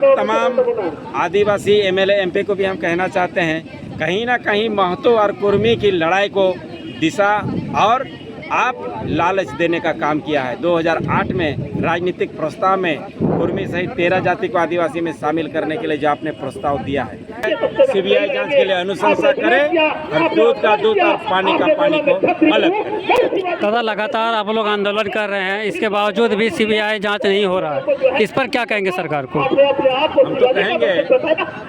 तमाम आदिवासी MLA MP को भी हम कहना चाहते हैं, कहीं ना कहीं महतो और कुर्मी की लड़ाई को दिशा और आप लालच देने का काम किया है। 2008 में राजनीतिक प्रस्ताव में कुर्मी सहित 13 जाति को आदिवासी में शामिल करने के लिए जो आपने प्रस्ताव दिया है, सीबीआई जांच के लिए अनुशंसा करें और दूध का दूध और पानी का पानी को अलग करें। दादा, लगातार आप लोग आंदोलन कर रहे हैं, इसके बावजूद भी सीबीआई जांच नहीं हो रहा है, इस पर क्या कहेंगे सरकार को? हम तो कहेंगे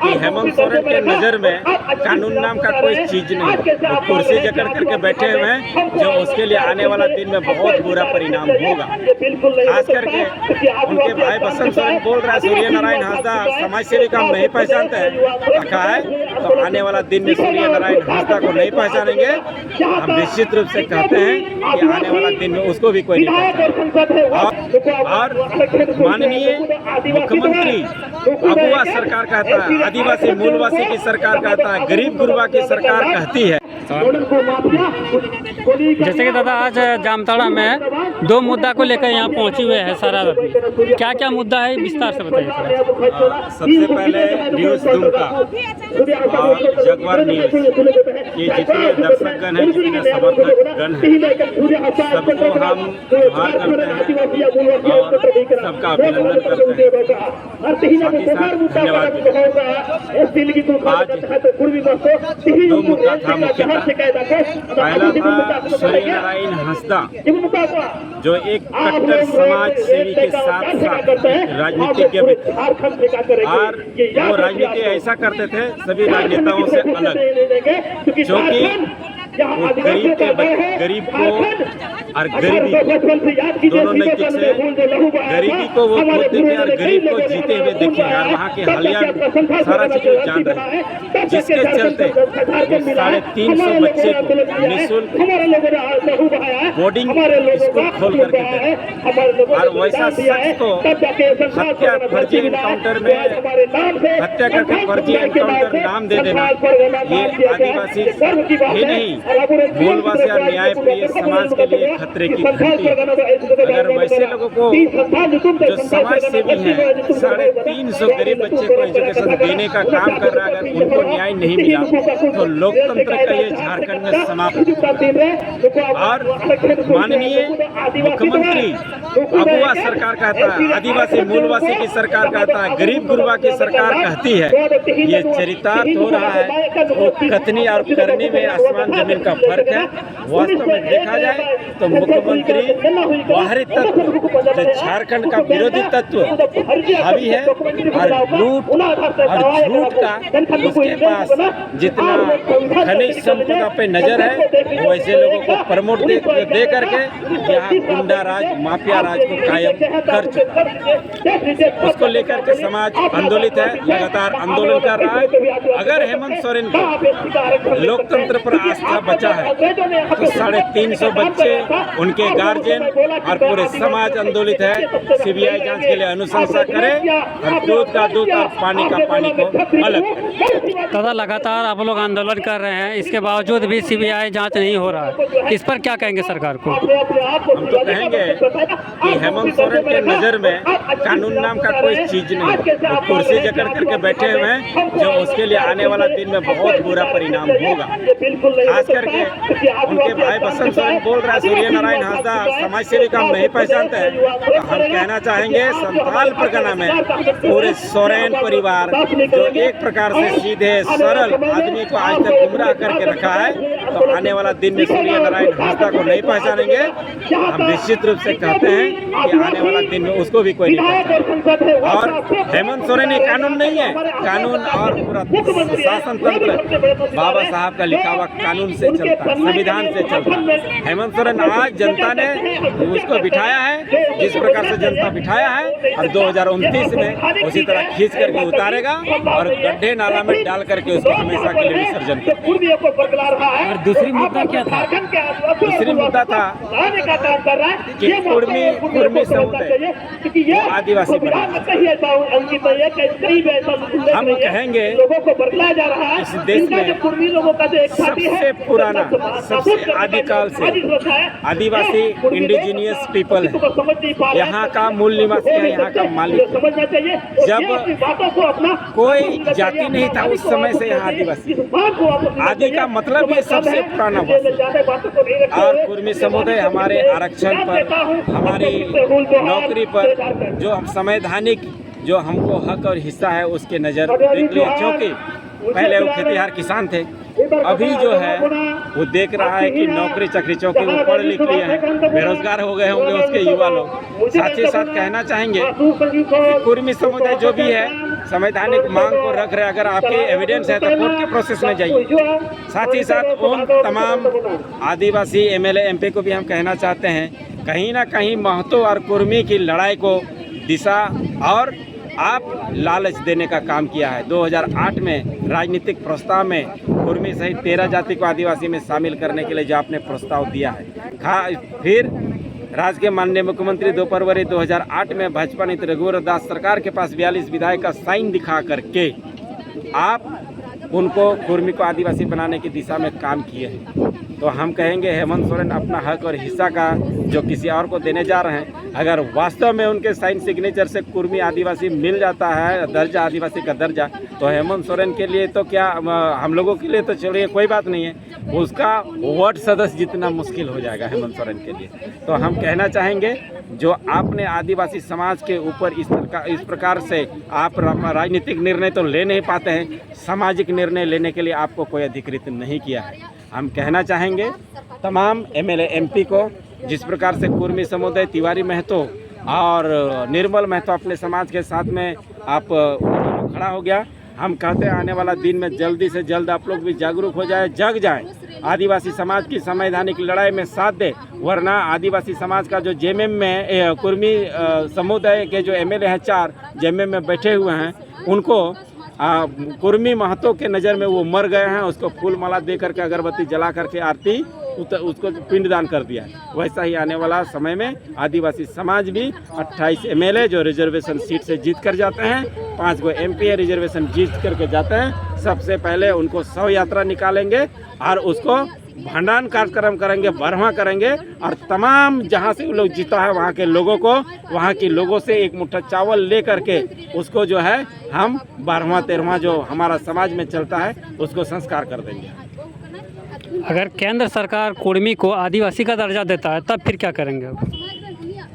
कि हेमंत सोरेन के नज़र में कानून नाम का कोई चीज नहीं, वो कुर्सी जकड़ करके बैठे हुए हैं, जो उसके लिए आने वाला दिन में बहुत बुरा परिणाम होगा। खास करके उनके भाई बसंत सोरेन बोल रहा है सूर्य नारायण हांसदा समाज सेवी का हम नहीं पहचानते हैं, कहा है तो आने वाला दिन में सूर्य नारायण हांसदा को नहीं पहचानेंगे। हम निश्चित रूप से कहते हैं कि आने वाला दिन में उसको भी कोई नहीं पहचानेगा। और माननीय मुख्यमंत्री अगुआ सरकार कहता है, आदिवासी मूलवासी की सरकार कहता है, गरीब गुरबा की सरकार कहती है। जैसे कि दादा आज जामताड़ा में 2 मुद्दा को लेकर यहाँ पहुँचे हुए हैं सारा आदमी, क्या क्या मुद्दा है विस्तार से बताइए। सबसे पहले न्यूज़ दुमका और जगवार न्यूज़, ये जितने दर्शकगण हैं, जितने समर्थकगण हैं, सबको हम आभार करते हैं और सबका अभिनंदन करते हैं, साथ ही साथ धन्यवाद देते हैं। आज 2 मुद्दा था मुख्यतः। पहला था सूर्य नारायण हांसदा, जो एक कट्टर समाज सेवी के साथ साथ राजनीतिज्ञ भी थे और वो राजनीति ऐसा करते थे सभी राजनेताओं से अलग, जो कि वो गरीब को और गरीबी दोनों नैतिक से गरीबी को वो खोते थे और गरीब को जीते हुए देखे और वहाँ के हालिया सारा चीज वो जान रहे, जिसके चलते वो 350 बच्चे को निःशुल्क बोर्डिंग स्कूल खोल करके दे और वैसा शख्स को हत्या फर्जी एनकाउंटर में हत्या करके फर्जी एनकाउंटर नाम दे देना, ये आदिवासी ही नहीं मूलवासी और न्याय प्रिय समाज के लिए खतरे की घंटी है। अगर वैसे लोगों को जो समाज सेवी हैं 350 गरीब बच्चे को एजुकेशन देने का काम कर रहा है, अगर उनको न्याय नहीं मिला तो लोकतंत्र का ये झारखंड में समाप्त। और माननीय मुख्यमंत्री अगुआ सरकार कहता है, आदिवासी मूलवासी की सरकार कहता है, गरीब गुरबा की सरकार कहती है, ये चरितार्थ हो रहा है। वो कथनी और करने में आसमान जमीन का फर्क है। वास्तव में देखा जाए तो मुख्यमंत्री बाहरी तत्व जो झारखंड का विरोधी तत्व हावी है और लूट और झूठ का उसके पास जितना खनिज संपदा पे नजर है, वैसे लोगों को प्रमोट दे करके यहाँ गुंडा राज माफिया राज को कायम कर चुका है। उसको लेकर के समाज आंदोलित है, लगातार आंदोलन कर रहा है। अगर हेमंत सोरेन को लोकतंत्र पर आस्था बचा है तो 350 बच्चे, उनके गार्जियन और पूरे समाज आंदोलित है। सीबीआई जांच के लिए अनुशंसा करें और दूध का दूध और पानी का पानी को अलग करें। दादा, लगातार आप लोग आंदोलन कर रहे हैं, इसके बावजूद भी सीबीआई जांच नहीं हो रहा है, इस पर क्या कहेंगे सरकार को? हम तो कहेंगे कि हेमंत सोरेन के नज़र में कानून नाम का कोई चीज नहीं, वो कुर्सी जकड़ करके बैठे हुए हैं, जो उसके लिए आने वाला दिन में बहुत बुरा परिणाम होगा। खास करके उनके भाई बसंत सोरेन बोल रहा है सूर्य नारायण हांसदा समाज सेवी का हम नहीं पहचानते हैं, तो हम कहना चाहेंगे संथाल परगना में पूरे सोरेन परिवार जो एक प्रकार से सीधे सरल आदमी को आज तक गुमराह करके रखा है, तो आने वाला दिन में सूर्य नारायण हांसदा को नहीं पहचानेंगे। हम निश्चित रूप से कहते हैं कि आने वाला दिन में उसको भी कोई नहीं पहचानेगा। और हेमंत सोरेन ये कानून नहीं है, कानून और पूरा शासन तंत्र बाबा साहब का लिखा हुआ कानून से चलता है, संविधान से चलता है। हेमंत सोरेन आज जनता ने उसको बिठाया है, जिस प्रकार से जनता बिठाया है, और 2029 में उसी तरह खींच करके उतारेगा और गड्ढे नाला में डाल करके उसको हमेशा के लिए विसर्जन करेगा। दूसरी मुद्दा क्या था? दूसरी मुद्दा था कि कुर्मी समुदाय वो आदिवासी बना। हम कहेंगे इस देश में सबसे पुराना, सबसे आदिकाल से आदिवासी इंडिजिनियस पीपल है, यहाँ का मूल निवासी है, यहाँ का मालिक है। जब कोई जाति नहीं था उस समय से यहाँ आदिवासी, आदि का मतलब ये सबसे पुराना और कुर्मी समुदाय हमारे आरक्षण पर, हमारी नौकरी पर, जो हम संवैधानिक जो हमको हक और हिस्सा है उसके नज़र देख लिया, क्योंकि पहले वो खेतीहार किसान थे, अभी जो है वो देख रहा है कि नौकरी चाकरी चौकी वो पढ़ लिख लिए हैं, बेरोजगार हो गए होंगे उसके युवा लोग। साथ ही साथ कहना चाहेंगे कि कुर्मी समुदाय जो भी है संवैधानिक मांग को रख रहे, अगर आपके एविडेंस है तो कोर्ट के प्रोसेस में जाइए। साथ ही साथ उन तमाम आदिवासी एमएलए एमपी को भी हम कहना चाहते हैं, कहीं ना कहीं महतो और कुर्मी की लड़ाई को दिशा और आप लालच देने का काम किया है। 2008 में राजनीतिक प्रस्ताव में कुर्मी सहित 13 जाति को आदिवासी में शामिल करने के लिए जो आपने प्रस्ताव दिया है, फिर राज्य के माननीय मुख्यमंत्री 2 फरवरी 2008 में भाजपा नेता रघुवर दास सरकार के पास 42 विधायक का साइन दिखा करके आप उनको कुर्मी को आदिवासी बनाने की दिशा में काम किए हैं। तो हम कहेंगे हेमंत सोरेन अपना हक और हिस्सा का जो किसी और को देने जा रहे हैं, अगर वास्तव में उनके साइन सिग्नेचर से कुर्मी आदिवासी मिल जाता है दर्जा, आदिवासी का दर्जा, तो हेमंत सोरेन के लिए तो क्या, हम लोगों के लिए तो चलिए कोई बात नहीं है, उसका वार्ड सदस्य जितना मुश्किल हो जाएगा हेमंत सोरेन के लिए। तो हम कहना चाहेंगे जो आपने आदिवासी समाज के ऊपर इस प्रकार से आप राजनीतिक निर्णय तो ले नहीं पाते हैं, सामाजिक निर्णय लेने के लिए आपको कोई अधिकृत नहीं किया है। हम कहना चाहेंगे तमाम एमएलए एमपी को, जिस प्रकार से कुर्मी समुदाय तिवारी महतो और निर्मल महतो अपने समाज के साथ में आप खड़ा हो गया, हम कहते हैं आने वाला दिन में जल्दी से जल्द आप लोग भी जागरूक हो जाए, जग जाए, आदिवासी समाज की संवैधानिक लड़ाई में साथ दे, वरना आदिवासी समाज का जो जेएमएम में कुर्मी समुदाय के जो एमएलए हैं 4 जेएमएम में बैठे हुए हैं, उनको कुर्मी महतो के नज़र में वो मर गए हैं, उसको फूल माला दे करके अगरबत्ती जला करके आरती उसको पिंडदान कर दिया है। वैसा ही आने वाला समय में आदिवासी समाज भी 28 एमएलए जो रिजर्वेशन सीट से जीत कर जाते हैं, 5 गो एमपी रिजर्वेशन जीत करके जाते हैं, सबसे पहले उनको 100 यात्रा निकालेंगे और उसको भंडारण कार्यक्रम करेंगे, बरहमा करेंगे, और तमाम जहां से वो लोग जीता है वहां के लोगों को, वहां के लोगों से एक मुट्ठा चावल ले करके उसको जो है हम 12वां 13वां जो हमारा समाज में चलता है उसको संस्कार कर देंगे। अगर केंद्र सरकार कुर्मी को आदिवासी का दर्जा देता है तब फिर क्या करेंगे?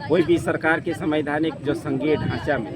कोई भी सरकार के संवैधानिक जो संघीय ढांचा में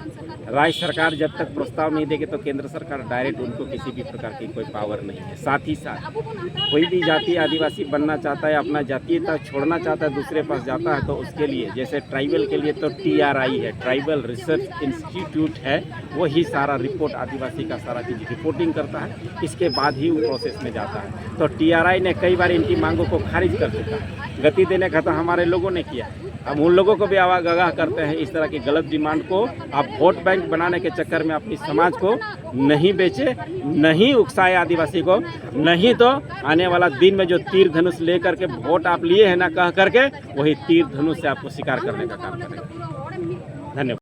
राज्य सरकार जब तक प्रस्ताव नहीं देगी तो केंद्र सरकार डायरेक्ट उनको किसी भी प्रकार की कोई पावर नहीं है। साथ ही साथ कोई भी जाति आदिवासी बनना चाहता है, अपना जातीयता छोड़ना चाहता है, दूसरे पास जाता है, तो उसके लिए जैसे ट्राइबल के लिए तो TRI है, ट्राइबल रिसर्च इंस्टीट्यूट है, वही सारा रिपोर्ट आदिवासी का सारा चीज़ रिपोर्टिंग करता है, इसके बाद ही वो प्रोसेस में जाता है। तो TRI ने कई बार इनकी मांगों को खारिज कर चुका है, गति देने का तो हमारे लोगों ने किया। हम उन लोगों को भी आगाह करते हैं, इस तरह की गलत डिमांड को आप वोट बैंक बनाने के चक्कर में अपनी समाज को नहीं बेचे, नहीं उकसाए आदिवासी को, नहीं तो आने वाला दिन में जो तीर धनुष लेकर के वोट आप लिए हैं ना कह करके, वही तीर धनुष से आपको शिकार करने का काम करेंगे।